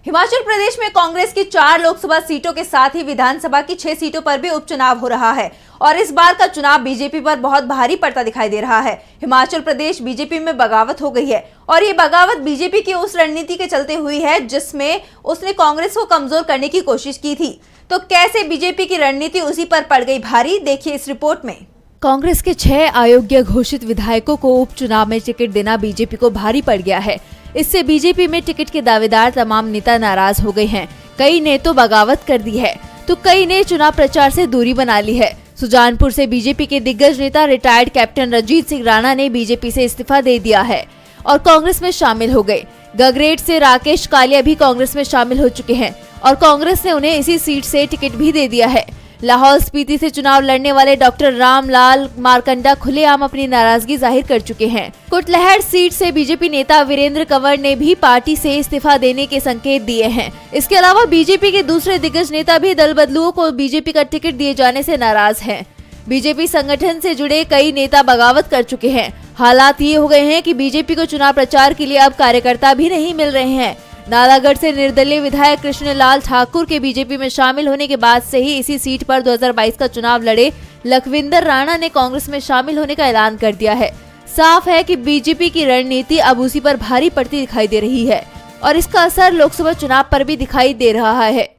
हिमाचल प्रदेश में कांग्रेस की 4 लोकसभा सीटों के साथ ही विधानसभा की 6 सीटों पर भी उपचुनाव हो रहा है और इस बार का चुनाव बीजेपी पर बहुत भारी पड़ता दिखाई दे रहा है। हिमाचल प्रदेश बीजेपी में बगावत हो गई है और ये बगावत बीजेपी की उस रणनीति के चलते हुई है जिसमें उसने कांग्रेस को कमजोर करने की कोशिश की थी। तो कैसे बीजेपी की रणनीति उसी पर पड़ गई भारी, देखिए इस रिपोर्ट में। कांग्रेस के 6 अयोग्य घोषित विधायकों को उपचुनाव में टिकट देना बीजेपी को भारी पड़ गया है। इससे बीजेपी में टिकट के दावेदार तमाम नेता नाराज हो गए हैं। कई ने तो बगावत कर दी है तो कई ने चुनाव प्रचार से दूरी बना ली है। सुजानपुर से बीजेपी के दिग्गज नेता रिटायर्ड कैप्टन रणजीत सिंह राणा ने बीजेपी से इस्तीफा दे दिया है और कांग्रेस में शामिल हो गए। गगरेट से राकेश कालिया भी कांग्रेस में शामिल हो चुके हैं और कांग्रेस ने उन्हें इसी सीट से टिकट भी दे दिया है। लाहौल स्पीति से चुनाव लड़ने वाले डॉक्टर रामलाल मारकंडा खुलेआम अपनी नाराजगी जाहिर कर चुके हैं। कुटलैहड़ सीट से बीजेपी नेता वीरेंद्र कंवर ने भी पार्टी से इस्तीफा देने के संकेत दिए हैं। इसके अलावा बीजेपी के दूसरे दिग्गज नेता भी दल बदलुओं को बीजेपी का टिकट दिए जाने से नाराज हैं। बीजेपी संगठन से जुड़े कई नेता बगावत कर चुके हैं। हालात ये हो गए हैं कि बीजेपी को चुनाव प्रचार के लिए अब कार्यकर्ता भी नहीं मिल रहे हैं। नालागढ़ से निर्दलीय विधायक कृष्णलाल ठाकुर के बीजेपी में शामिल होने के बाद से ही इसी सीट पर 2022 का चुनाव लड़े लखविंदर राणा ने कांग्रेस में शामिल होने का ऐलान कर दिया है। साफ है कि बीजेपी की रणनीति अब उसी पर भारी पड़ती दिखाई दे रही है और इसका असर लोकसभा चुनाव पर भी दिखाई दे रहा है।